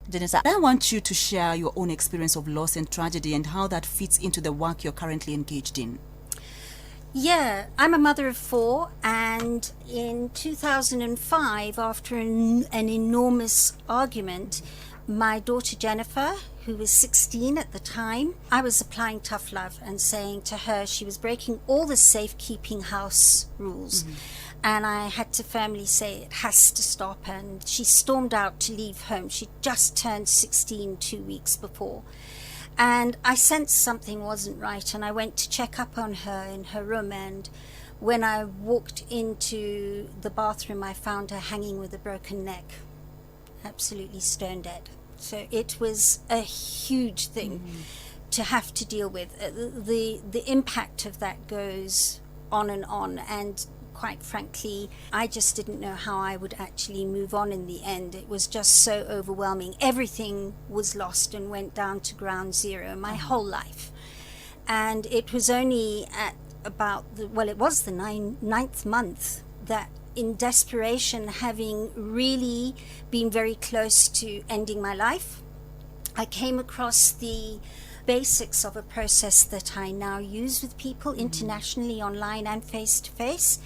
Janessa, I want you to share your own experience of loss and tragedy and how that fits into the work you're currently engaged in. Yeah, I'm a mother of 4, and in 2005, after an enormous argument, my daughter Jennifer, who was 16 at the time, I was applying tough love and saying to her she was breaking all the safekeeping house rules. And I had to firmly say it has to stop, and she stormed out to leave home. She just turned 16 2 weeks before. And I sensed something wasn't right, and I went to check up on her in her room, and when I walked into the bathroom, I found her hanging with a broken neck, absolutely stone dead. So it was a huge thing to have to deal with. The impact of that goes on, and quite frankly, I just didn't know how I would actually move on in the end. It was just so overwhelming. Everything was lost and went down to ground zero, my whole life. And it was only at about, it was the ninth month that, in desperation, having really been very close to ending my life, I came across the basics of a process that I now use with people internationally, online and face-to-face,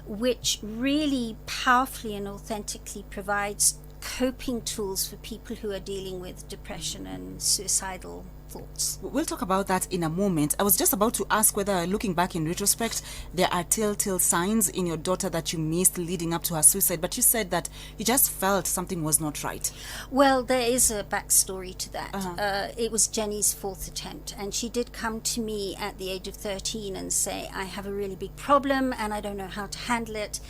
which really powerfully and authentically provides coping tools for people who are dealing with depression and suicidal thoughts. We'll talk about that in a moment. I was just about to ask whether, looking back in retrospect, there are telltale signs in your daughter that you missed leading up to her suicide, but you said that you just felt something was not right. Well, there is a backstory to that. It was Jenny's 4th attempt, and she did come to me at the age of 13 and say, I have a really big problem and I don't know how to handle it.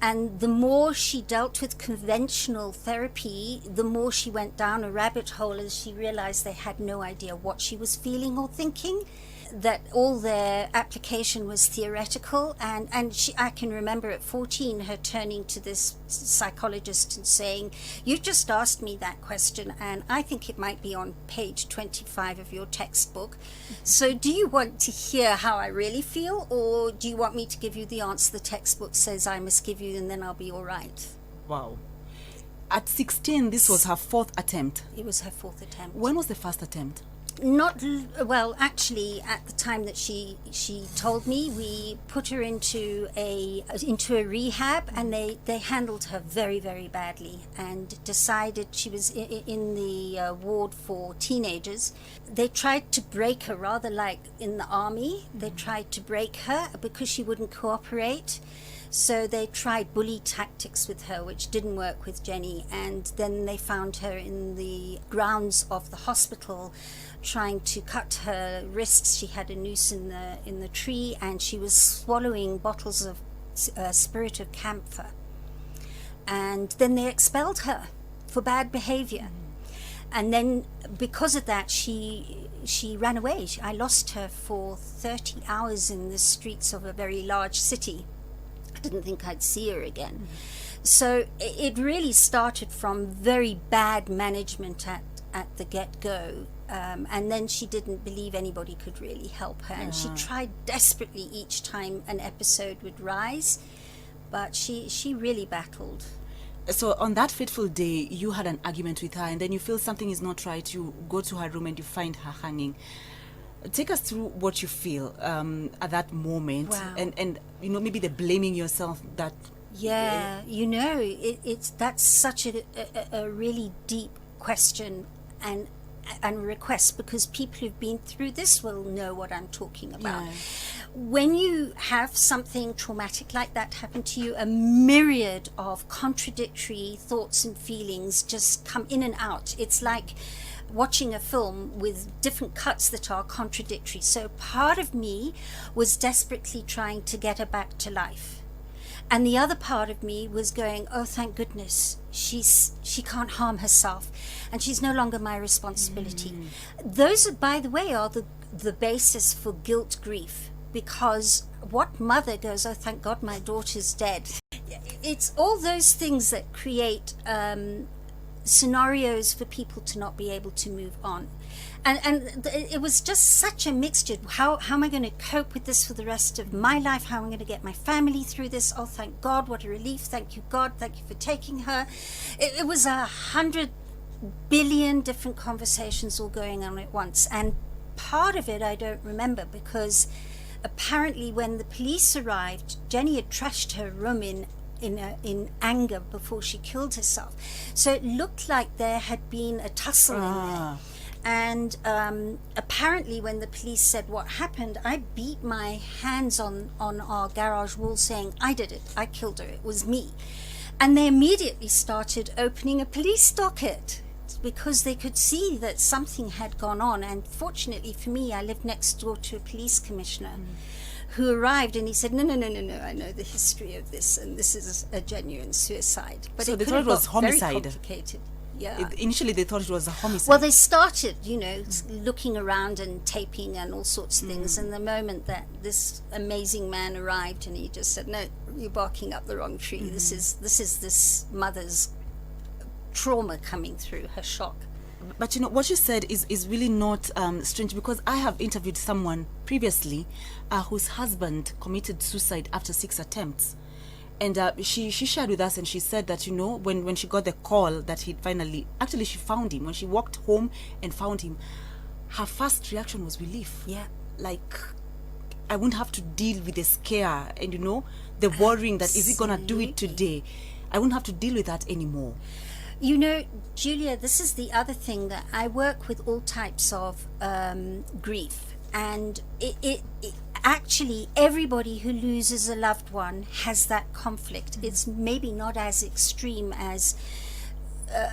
And the more she dealt with conventional therapy, the more she went down a rabbit hole as she realized they had no idea what she was feeling or thinking, that all their application was theoretical. And I can remember at 14 her turning to this psychologist and saying, you just asked me that question and I think it might be on page 25 of your textbook. So do you want to hear how I really feel, or do you want me to give you the answer the textbook says I must give you, and then I'll be all right? Wow. At 16, this was her 4th attempt. It was her 4th attempt. When was the first attempt? Actually, at the time that she told me, we put her into a rehab, and they handled her very, very badly and decided she was in the ward for teenagers. They tried to break her, rather like in the army. They tried to break her because she wouldn't cooperate. So they tried bully tactics with her, which didn't work with Jenny. And then they found her in the grounds of the hospital trying to cut her wrists. She had a noose in the tree, and she was swallowing bottles of spirit of camphor. And then they expelled her for bad behavior. And then because of that, she ran away. I lost her for 30 hours in the streets of a very large city. I didn't think I'd see her again. So it really started from very bad management at the get-go. And then she didn't believe anybody could really help her. And she tried desperately each time an episode would rise. But she really battled. So on that fateful day, you had an argument with her, and then you feel something is not right. You go to her room and you find her hanging. Take us through what you feel at that moment. Wow. And maybe the blaming yourself that... Yeah, that's such a really deep question and request, because people who've been through this will know what I'm talking about. Yeah. When you have something traumatic like that happen to you, a myriad of contradictory thoughts and feelings just come in and out. It's like watching a film with different cuts that are contradictory. So part of me was desperately trying to get her back to life. And the other part of me was going, oh, thank goodness, she can't harm herself, and she's no longer my responsibility. Those, by the way, are the basis for guilt grief, because what mother goes, oh, thank God my daughter's dead? It's all those things that create scenarios for people to not be able to move on. It was just such a mixture. How am I going to cope with this for the rest of my life? How am I going to get my family through this? Oh, thank God, what a relief. Thank you, God. Thank you for taking her. It was 100 billion different conversations all going on at once. And part of it I don't remember, because apparently when the police arrived, Jenny had trashed her room in anger before she killed herself. So it looked like there had been a tussle in there. And apparently when the police said what happened, I beat my hands on our garage wall saying, I did it, I killed her, it was me. And they immediately started opening a police docket because they could see that something had gone on. And fortunately for me, I lived next door to a police commissioner who arrived, and he said, no, I know the history of this, and this is a genuine suicide. But so they thought it was homicide. Very complicated. Yeah. Initially, they thought it was a homicide. Well, they started, looking around and taping and all sorts of things. And the moment that this amazing man arrived, and he just said, "No, you're barking up the wrong tree. This is this mother's trauma coming through, her shock." But what you said is really not strange, because I have interviewed someone previously whose husband committed suicide after 6 attempts. And she shared with us, and she said that, when she got the call that he'd finally, actually she found him, when she walked home and found him, her first reaction was relief. Yeah. Like, I wouldn't have to deal with the scare and, the worrying that, is he going to do it today? I wouldn't have to deal with that anymore. Julia, this is the other thing, that I work with all types of grief. And it actually, everybody who loses a loved one has that conflict. It's maybe not as extreme as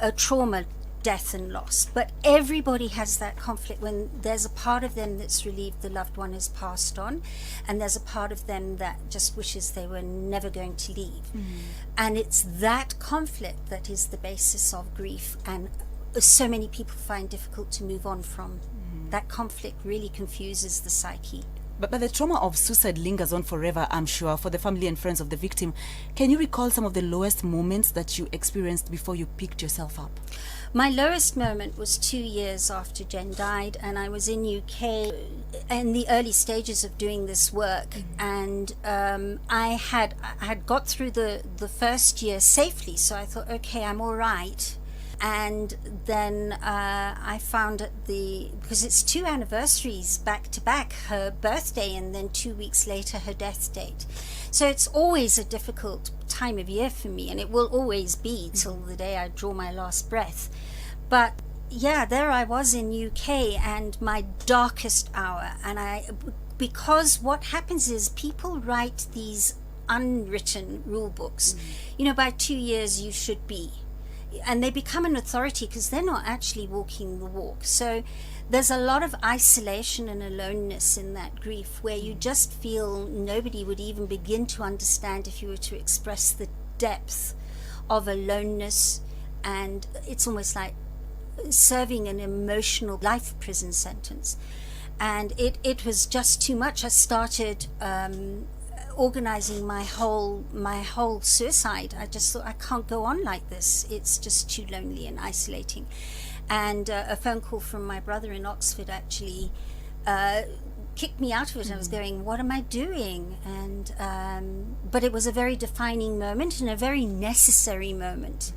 a trauma, death and loss, but everybody has that conflict when there's a part of them that's relieved the loved one has passed on, and there's a part of them that just wishes they were never going to leave. And it's that conflict that is the basis of grief, and so many people find difficult to move on from. That conflict really confuses the psyche. But the trauma of suicide lingers on forever, I'm sure, for the family and friends of the victim. Can you recall some of the lowest moments that you experienced before you picked yourself up? My lowest moment was 2 years after Jen died, and I was in UK in the early stages of doing this work. And I had got through the first year safely, so I thought, okay, I'm all right. And then I found because it's 2 anniversaries back to back, her birthday and then 2 weeks later her death date. So it's always a difficult time of year for me, and it will always be till the day I draw my last breath. But yeah, there I was in UK, and my darkest hour. And because what happens is people write these unwritten rule books. By 2 years you should be. And they become an authority because they're not actually walking the walk. So there's a lot of isolation and aloneness in that grief, where you just feel nobody would even begin to understand if you were to express the depth of aloneness. And it's almost like serving an emotional life prison sentence. And it was just too much. I started organizing my whole suicide. I just thought, I can't go on like this. It's just too lonely and isolating. And a phone call from my brother in Oxford actually kicked me out of it. I was going, what am I doing? And but it was a very defining moment, and a very necessary moment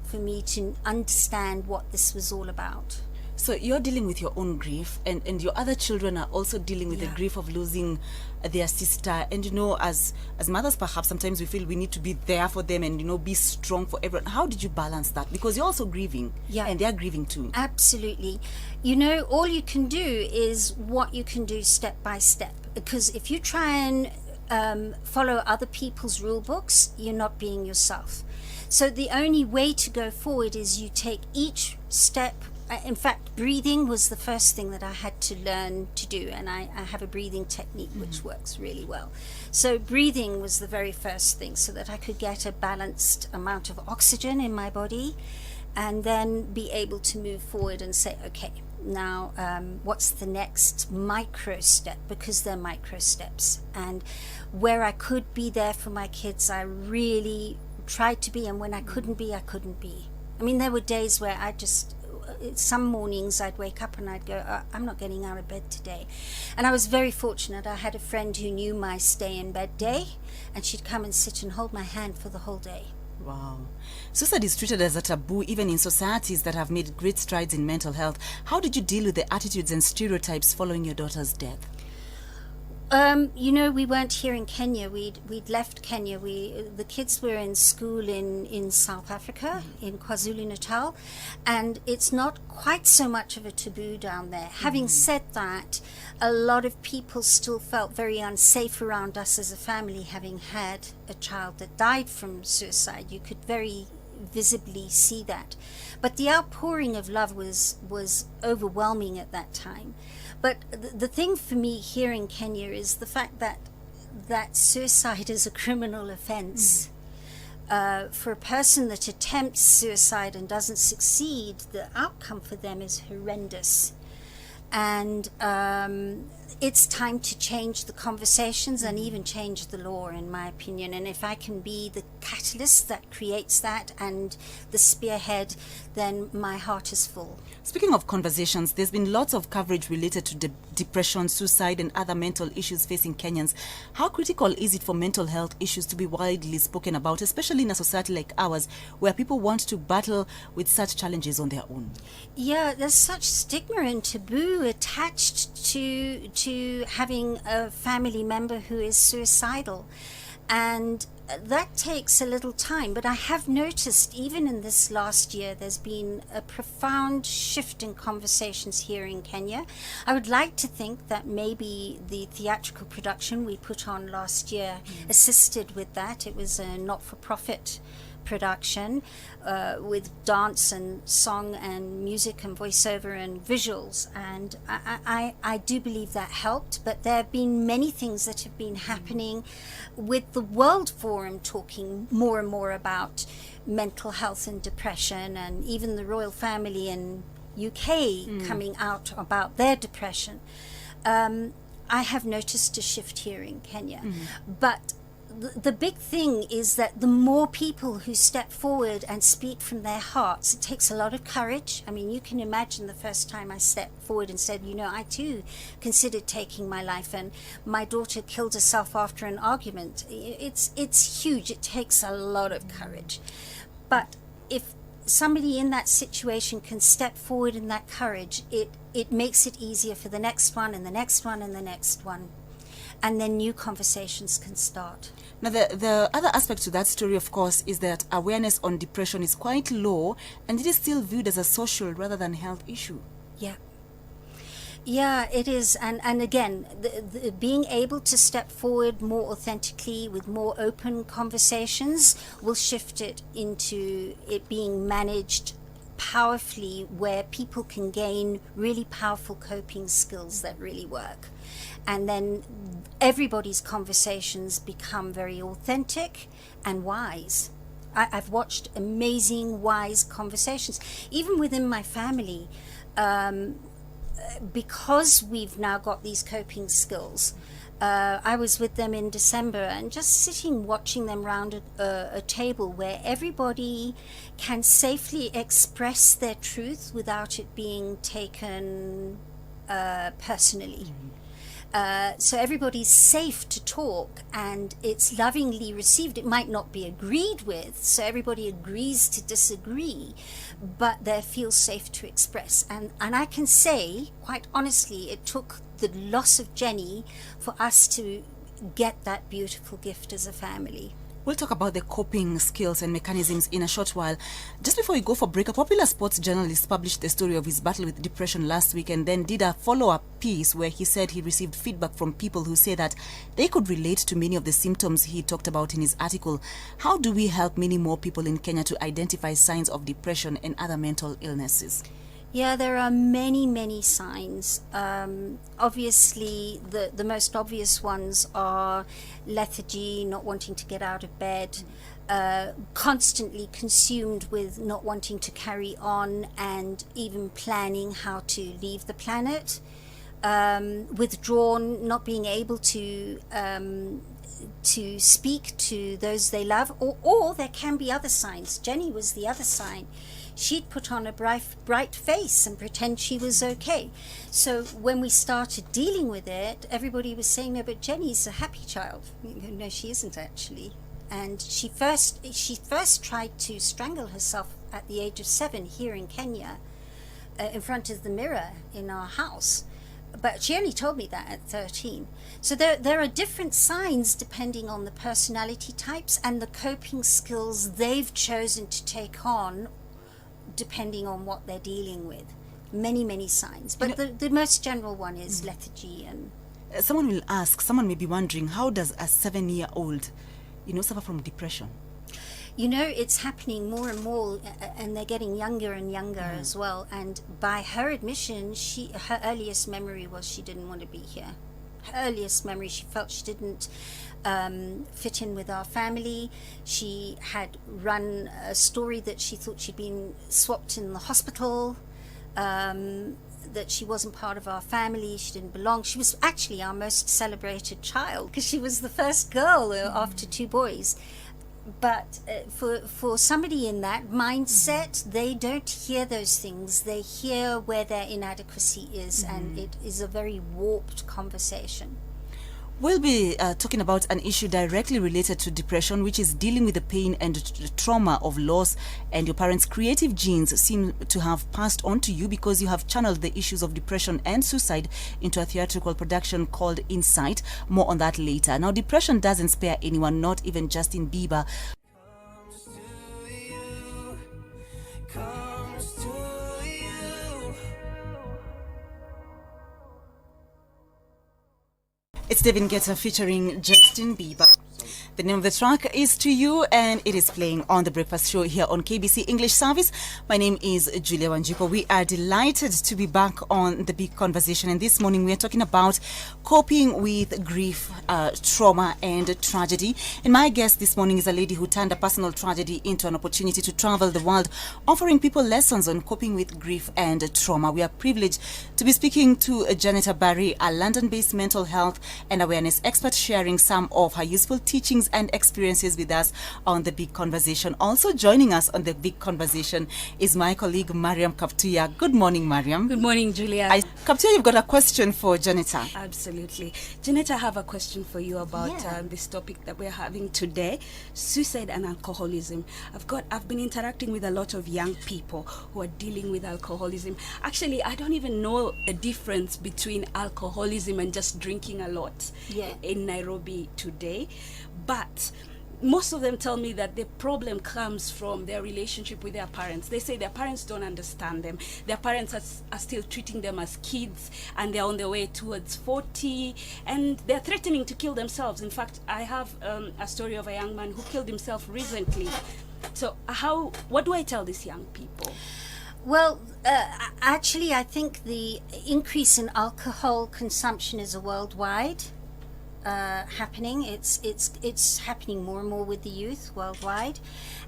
for me to understand what this was all about. So you're dealing with your own grief, and your other children are also dealing with the grief of losing their sister. And as mothers, perhaps sometimes we feel we need to be there for them and be strong for everyone. How did you balance that? Because you're also grieving, and they're grieving too. Absolutely. All you can do is what you can do step by step. Because if you try and follow other people's rule books, you're not being yourself. So the only way to go forward is you take each step. In fact, breathing was the first thing that I had to learn to do, and I have a breathing technique which works really well. So breathing was the very first thing, so that I could get a balanced amount of oxygen in my body, and then be able to move forward and say, okay, now what's the next micro step? Because they're micro steps. And where I could be there for my kids, I really tried to be, and when I couldn't be, I couldn't be. I mean, there were days where some mornings I'd wake up and I'd go, I'm not getting out of bed today. And I was very fortunate. I had a friend who knew my stay in bed day, and she'd come and sit and hold my hand for the whole day. Wow. Suicide is treated as a taboo even in societies that have made great strides in mental health. How did you deal with the attitudes and stereotypes following your daughter's death? We weren't here in Kenya. We'd left Kenya. The kids were in school in South Africa, in KwaZulu-Natal, and it's not quite so much of a taboo down there. Having said that, a lot of people still felt very unsafe around us as a family, having had a child that died from suicide. You could very visibly see that. But the outpouring of love was overwhelming at that time. But the thing for me here in Kenya is the fact that suicide is a criminal offense. For a person that attempts suicide and doesn't succeed, the outcome for them is horrendous. And it's time to change the conversations and even change the law, in my opinion. And if I can be the catalyst that creates that and the spearhead, then my heart is full. Speaking of conversations, there's been lots of coverage related to depression, suicide, and other mental issues facing Kenyans. How critical is it for mental health issues to be widely spoken about, especially in a society like ours, where people want to battle with such challenges on their own? Yeah, there's such stigma and taboo attached to having a family member who is suicidal, and that takes a little time. But I have noticed even in this last year there's been a profound shift in conversations here in Kenya. I would like to think that maybe the theatrical production we put on last year assisted with that. It was a not-for-profit production with dance and song and music and voiceover and visuals, and I do believe that helped. But there have been many things that have been happening with the World Forum talking more and more about mental health and depression, and even the royal family in UK coming out about their depression. I have noticed a shift here in Kenya, but the big thing is that the more people who step forward and speak from their hearts, it takes a lot of courage. I mean, you can imagine the first time I stepped forward and said, I too considered taking my life, and my daughter killed herself after an argument. It's huge. It takes a lot of courage. But if somebody in that situation can step forward in that courage, it makes it easier for the next one and the next one and the next one. And then new conversations can start. Now, the other aspect to that story, of course, is that awareness on depression is quite low, and it is still viewed as a social rather than health issue. Yeah, it is. And again, the being able to step forward more authentically with more open conversations will shift it into it being managed powerfully, where people can gain really powerful coping skills that really work. And then everybody's conversations become very authentic and wise. I've watched amazing, wise conversations, even within my family, because we've now got these coping skills. I was with them in December, and just sitting watching them round a table where everybody can safely express their truth without it being taken personally. So everybody's safe to talk, and it's lovingly received. It might not be agreed with, so everybody agrees to disagree, but they feel safe to express. And I can say, quite honestly, it took the loss of Jenny for us to get that beautiful gift as a family. We'll talk about the coping skills and mechanisms in a short while. Just before we go for break, a popular sports journalist published the story of his battle with depression last week, and then did a follow-up piece where he said he received feedback from people who say that they could relate to many of the symptoms he talked about in his article. How do we help many more people in Kenya to identify signs of depression and other mental illnesses? Yeah, there are many, many signs. Obviously, the most obvious ones are lethargy, not wanting to get out of bed, constantly consumed with not wanting to carry on and even planning how to leave the planet, withdrawn, not being able to to speak to those they love, or there can be other signs. Jenny was the other sign. She'd put on a bright face and pretend she was okay. So when we started dealing with it, everybody was saying, no, but Jenny's a happy child. No, she isn't actually. And she first tried to strangle herself at the age of 7 here in Kenya, in front of the mirror in our house. But she only told me that at 13. So there are different signs depending on the personality types and the coping skills they've chosen to take on, depending on what they're dealing with. Many signs. But the most general one is lethargy. And someone will ask, someone may be wondering, how does a 7-year-old, suffer from depression? It's happening more and more, and they're getting younger and younger as well. And by her admission, her earliest memory was she didn't want to be here. Her earliest memory, she felt she didn't fit in with our family. She had run a story that she thought she'd been swapped in the hospital, that she wasn't part of our family, she didn't belong. She was actually our most celebrated child because she was the first girl after 2 boys. But for somebody in that mindset, they don't hear those things. They hear where their inadequacy is, and it is a very warped conversation. We'll be talking about an issue directly related to depression, which is dealing with the pain and trauma of loss. And your parents' creative genes seem to have passed on to you because you have channeled the issues of depression and suicide into a theatrical production called Insight. More on that later. Now, depression doesn't spare anyone, not even Justin Bieber. It's David Guetta featuring Justin Bieber. The name of the track is To You, and it is playing on The Breakfast Show here on KBC English Service. My name is Julia Wanjipo. We are delighted to be back on The Big Conversation, and this morning we are talking about coping with grief, trauma and tragedy. And my guest this morning is a lady who turned a personal tragedy into an opportunity to travel the world, offering people lessons on coping with grief and trauma. We are privileged to be speaking to Janetta Barry, a London-based mental health and awareness expert, sharing some of her useful teachings and experiences with us on The Big Conversation. Also joining us on The Big Conversation is my colleague Mariam Kaptuya. Good morning, Mariam. Good morning, Julia. Kaptuya, you've got a question for Janetta. Absolutely. Janetta, I have a question for you about this topic that we're having today, suicide and alcoholism. I've been interacting with a lot of young people who are dealing with alcoholism. Actually, I don't even know a difference between alcoholism and just drinking a lot in Nairobi today. But most of them tell me that the problem comes from their relationship with their parents. They say their parents don't understand them. Their parents are still treating them as kids, and they're on their way towards 40, and they're threatening to kill themselves. In fact, I have a story of a young man who killed himself recently. So what do I tell these young people? Well, actually, I think the increase in alcohol consumption is a worldwide happening. It's happening more and more with the youth worldwide,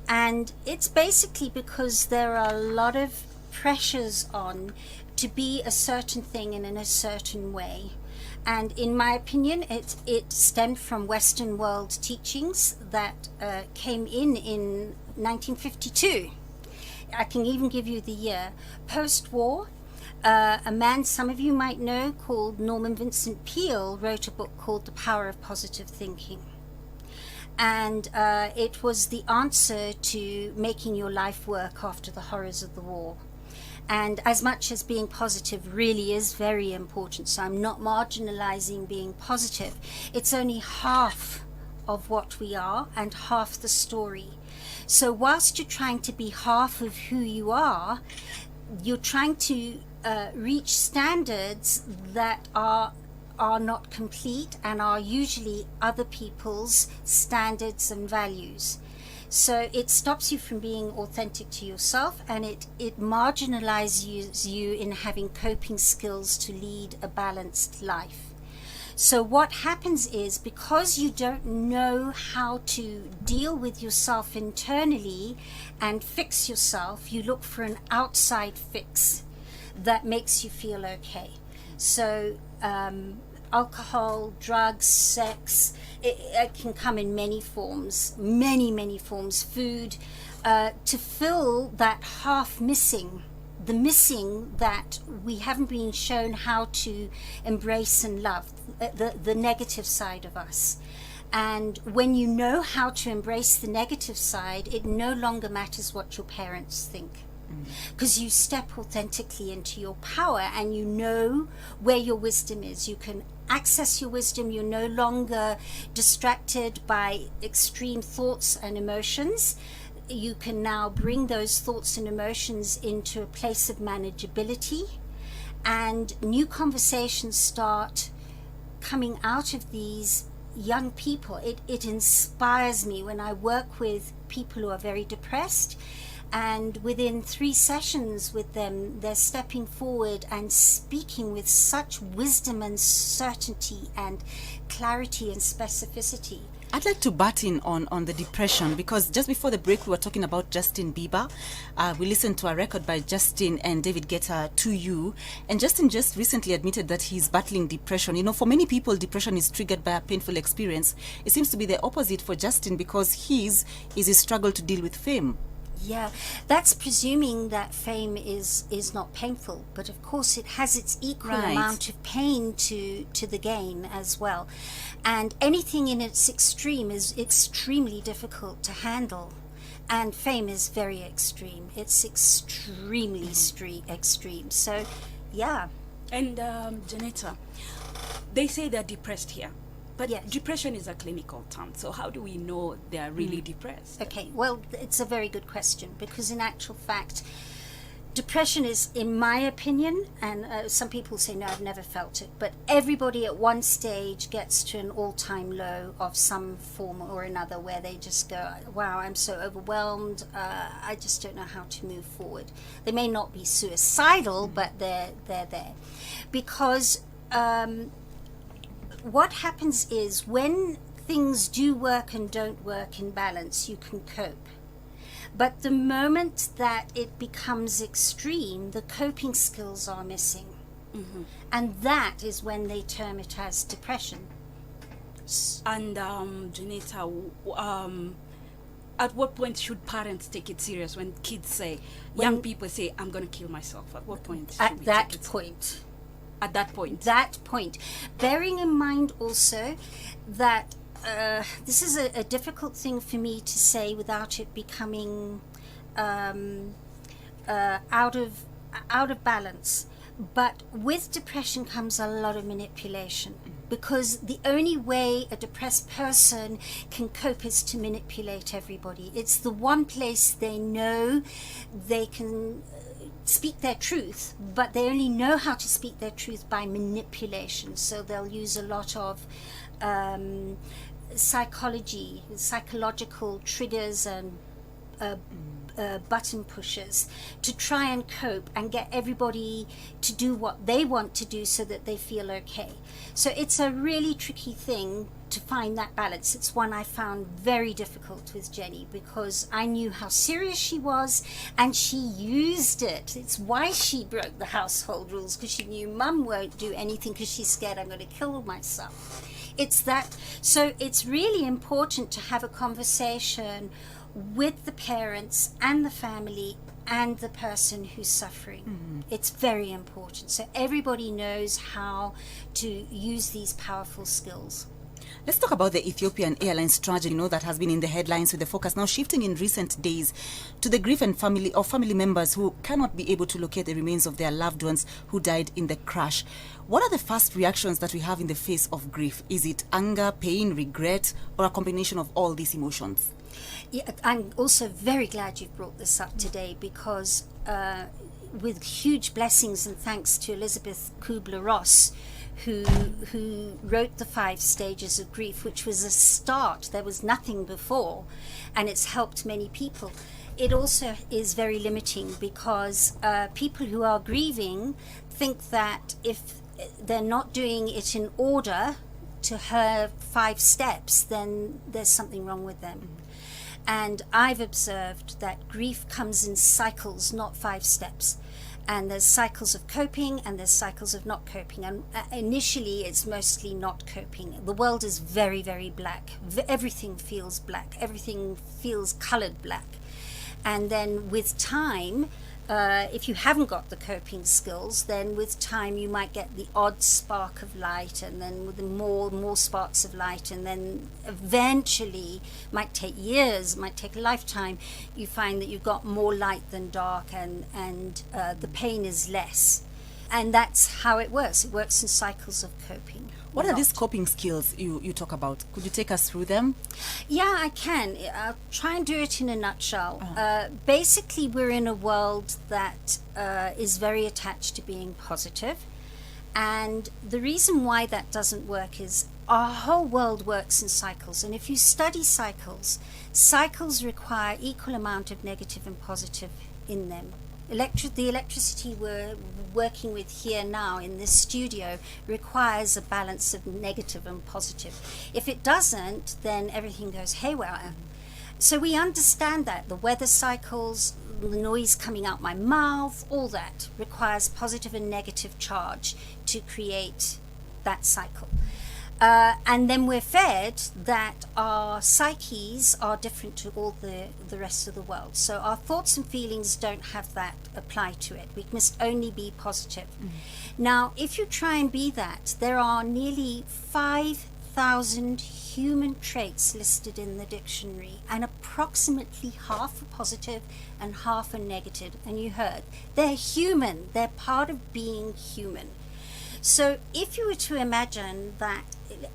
and it's basically because there are a lot of pressures on to be a certain thing and in a certain way. And in my opinion, it stemmed from Western world teachings that came in 1952. I can even give you the year. Post-war, a man some of you might know called Norman Vincent Peale wrote a book called The Power of Positive Thinking. And it was the answer to making your life work after the horrors of the war. And as much as being positive really is very important, so I'm not marginalizing being positive, it's only half of what we are and half the story. So whilst you're trying to be half of who you are, you're trying to reach standards that are not complete and are usually other people's standards and values. So it stops you from being authentic to yourself, and it marginalizes you in having coping skills to lead a balanced life. So what happens is, because you don't know how to deal with yourself internally and fix yourself, you look for an outside fix that makes you feel okay. So alcohol, drugs, sex. It can come in many forms, many forms. Food, to fill that half missing, the missing that we haven't been shown how to embrace and love, the negative side of us. And when you know how to embrace the negative side, it no longer matters what your parents think. Because you step authentically into your power and you know where your wisdom is. You can access your wisdom. You're no longer distracted by extreme thoughts and emotions. You can now bring those thoughts and emotions into a place of manageability, and new conversations start coming out of these young people. It inspires me when I work with people who are very depressed, and within 3 sessions with them, they're stepping forward and speaking with such wisdom and certainty and clarity and specificity. I'd like to butt in on the depression, because just before the break we were talking about Justin Bieber. We listened to a record by Justin and David Guetta, To You, and Justin just recently admitted that he's battling depression. You know, for many people, depression is triggered by a painful experience. It seems to be the opposite for Justin, because his is his struggle to deal with fame. Yeah, that's presuming that fame is not painful, but of course it has its equal Right. amount of pain to the gain as well. And anything in its extreme is extremely difficult to handle. And fame is very extreme. It's extremely extreme. So, yeah. And Janetta, they say they're depressed here. But Yes. depression is a clinical term. So how do we know they are really depressed? Okay, well, it's a very good question, because in actual fact, depression is, in my opinion, and some people say, no, I've never felt it, but everybody at one stage gets to an all-time low of some form or another, where they just go, wow, I'm so overwhelmed, I just don't know how to move forward. They may not be suicidal, but they're there. Because what happens is, when things do work and don't work in balance, you can cope. But the moment that it becomes extreme, the coping skills are missing. And that is when they term it as depression. And Janetta, at what point should parents take it serious when kids say, young people say, I'm going to kill myself? At what point should we At take that it? point. At that point. That point. Bearing in mind also that this is a difficult thing for me to say without it becoming out of balance. But with depression comes a lot of manipulation, because the only way a depressed person can cope is to manipulate everybody. It's the one place they know they can speak their truth, but they only know how to speak their truth by manipulation. So they'll use a lot of psychological triggers and button pushers to try and cope and get everybody to do what they want to do so that they feel okay. So it's a really tricky thing to find that balance. It's one I found very difficult with Jenny, because I knew how serious she was and she used it. It's why she broke the household rules, because she knew Mum won't do anything because she's scared I'm going to kill myself. It's that. So it's really important to have a conversation with the parents and the family and the person who's suffering. It's very important. So everybody knows how to use these powerful skills. Let's talk about the Ethiopian Airlines tragedy, that has been in the headlines, with the focus now shifting in recent days to the grief and family members who cannot be able to locate the remains of their loved ones who died in the crash. What are the first reactions that we have in the face of grief? Is it anger, pain, regret, or a combination of all these emotions? Yeah, I'm also very glad you've brought this up today, because with huge blessings and thanks to Elizabeth Kubler-Ross, who wrote the 5 stages of grief, which was a start. There was nothing before, and it's helped many people. It also is very limiting, because people who are grieving think that if they're not doing it in order to her 5 steps, then there's something wrong with them. And I've observed that grief comes in cycles, not 5 steps. And there's cycles of coping and there's cycles of not coping. And initially, it's mostly not coping. The world is very, very black. Everything feels black. Everything feels colored black. And then with time, if you haven't got the coping skills, then with time you might get the odd spark of light, and then with the more sparks of light, and then eventually, might take years, might take a lifetime, you find that you've got more light than dark, and the pain is less. And that's how it works. It works in cycles of coping. What are these coping skills you talk about? Could you take us through them? Yeah, I can. I'll try and do it in a nutshell. Basically, we're in a world that is very attached to being positive. And the reason why that doesn't work is our whole world works in cycles. And if you study cycles, cycles require equal amount of negative and positive in them. The electricity we're working with here now in this studio requires a balance of negative and positive. If it doesn't, then everything goes haywire. So we understand that the weather cycles, the noise coming out my mouth, all that requires positive and negative charge to create that cycle. And then we're fed that our psyches are different to all the rest of the world. So our thoughts and feelings don't have that apply to it. We must only be positive. Now, if you try and be that, there are nearly 5,000 human traits listed in the dictionary, and approximately half are positive and half are negative. And you heard, they're human. They're part of being human. So if you were to imagine that,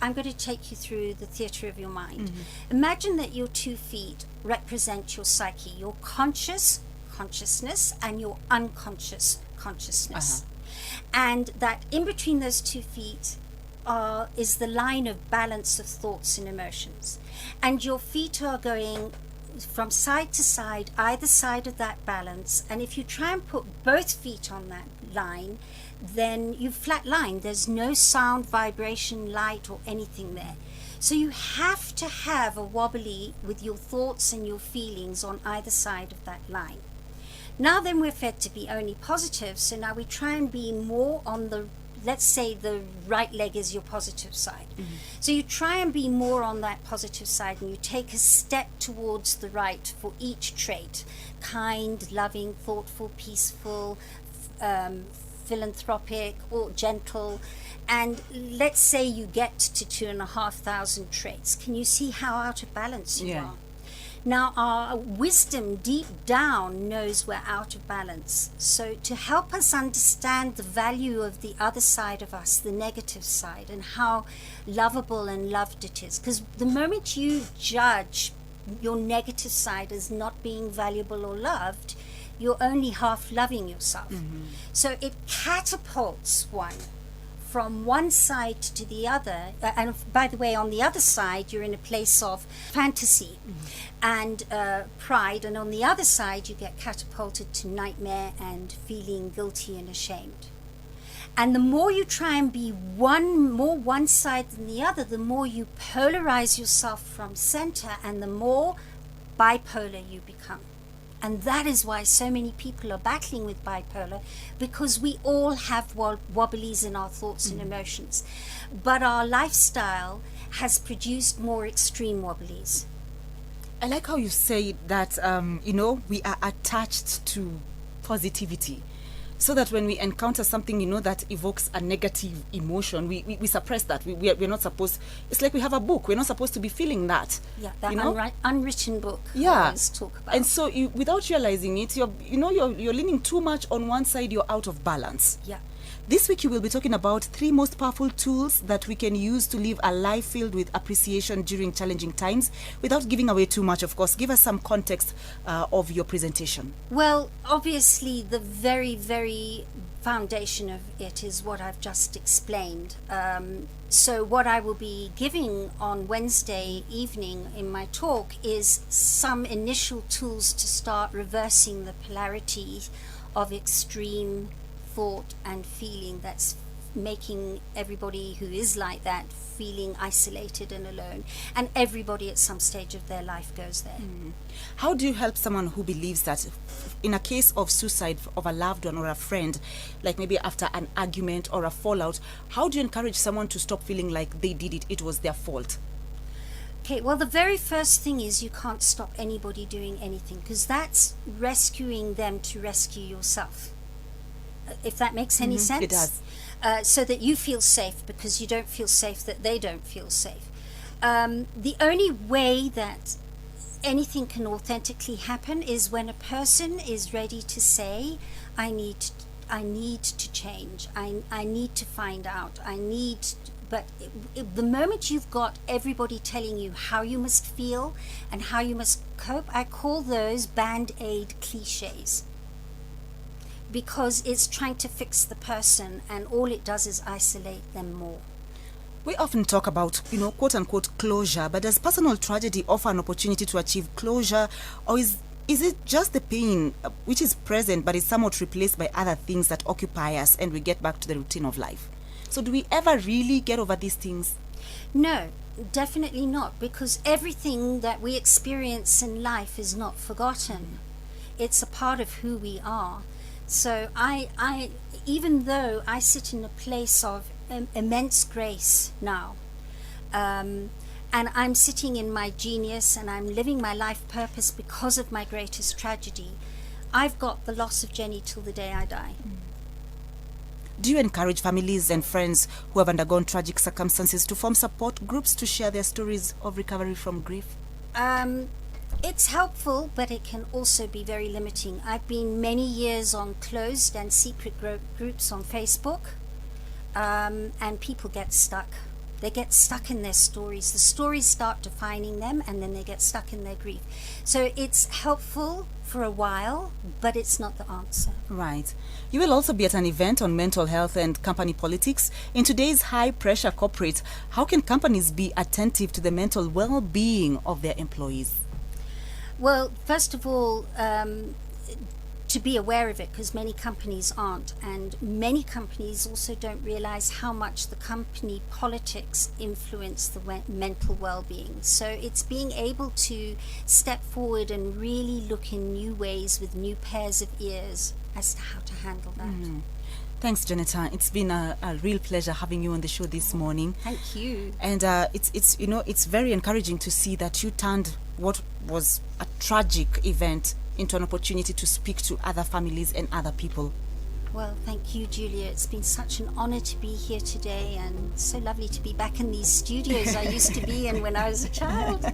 I'm going to take you through the theatre of your mind. Imagine that your 2 feet represent your psyche, your consciousness and your unconscious consciousness. And that in between those 2 feet is the line of balance of thoughts and emotions. And your feet are going from side to side, either side of that balance. And if you try and put both feet on that line, then you flatline. There's no sound, vibration, light, or anything there. So you have to have a wobbly with your thoughts and your feelings on either side of that line. Now then we're fed to be only positive, so now we try and be more on the, let's say the right leg is your positive side. So you try and be more on that positive side, and you take a step towards the right for each trait. Kind, loving, thoughtful, peaceful, philanthropic, or gentle. And let's say you get to 2,500 traits. Can you see how out of balance you are? Now, our wisdom deep down knows we're out of balance. So to help us understand the value of the other side of us, the negative side, and how lovable and loved it is. Because the moment you judge your negative side as not being valuable or loved, you're only half loving yourself. So it catapults one from one side to the other. And by the way, on the other side, you're in a place of fantasy and pride. And on the other side, you get catapulted to nightmare and feeling guilty and ashamed. And the more you try and be one side than the other, the more you polarize yourself from center, and the more bipolar you become. And that is why so many people are battling with bipolar, because we all have wobblies in our thoughts and emotions. But our lifestyle has produced more extreme wobblies. I like how you say that, we are attached to positivity. So that when we encounter something, that evokes a negative emotion, we suppress that. We're not supposed, it's like we have a book. We're not supposed to be feeling that. Yeah, that unwritten book. Yeah. I always talk about. And so without realizing it, you're leaning too much on one side, you're out of balance. Yeah. This week you will be talking about 3 most powerful tools that we can use to live a life filled with appreciation during challenging times, without giving away too much, of course. Give us some context of your presentation. Well, obviously the very, very foundation of it is what I've just explained. So what I will be giving on Wednesday evening in my talk is some initial tools to start reversing the polarity of extreme thought and feeling that's making everybody who is like that feeling isolated and alone. And everybody at some stage of their life goes there. How do you help someone who believes that in a case of suicide of a loved one or a friend, like maybe after an argument or a fallout, how do you encourage someone to stop feeling like they did it, it was their fault? Okay, well, the very first thing is you can't stop anybody doing anything, because that's rescuing them to rescue yourself. If that makes any sense? It does. So that you feel safe, because you don't feel safe that they don't feel safe. The only way that anything can authentically happen is when a person is ready to say, I need to change, I need to find out, but the moment you've got everybody telling you how you must feel and how you must cope, I call those band-aid cliches, because it's trying to fix the person, and all it does is isolate them more. We often talk about, quote unquote closure, but does personal tragedy offer an opportunity to achieve closure, or is it just the pain which is present but is somewhat replaced by other things that occupy us and we get back to the routine of life? So do we ever really get over these things? No, definitely not, because everything that we experience in life is not forgotten. It's a part of who we are. So I even though I sit in a place of immense grace now, and I'm sitting in my genius and I'm living my life purpose because of my greatest tragedy, I've got the loss of Jenny till the day I die. Do you encourage families and friends who have undergone tragic circumstances to form support groups to share their stories of recovery from grief? It's helpful, but it can also be very limiting. I've been many years on closed and secret groups on Facebook, and people get stuck. They get stuck in their stories. The stories start defining them, and then they get stuck in their grief. So it's helpful for a while, but it's not the answer. Right. You will also be at an event on mental health and company politics. In today's high-pressure corporate, how can companies be attentive to the mental well-being of their employees? Well, first of all, to be aware of it, because many companies aren't, and many companies also don't realize how much the company politics influence the mental well-being. So it's being able to step forward and really look in new ways with new pairs of ears as to how to handle that. Thanks, Janetta. It's been a real pleasure having you on the show this morning. Thank you. And it's very encouraging to see that you turned what was a tragic event into an opportunity to speak to other families and other people. Well, thank you, Julia. It's been such an honor to be here today, and so lovely to be back in these studios I used to be in when I was a child.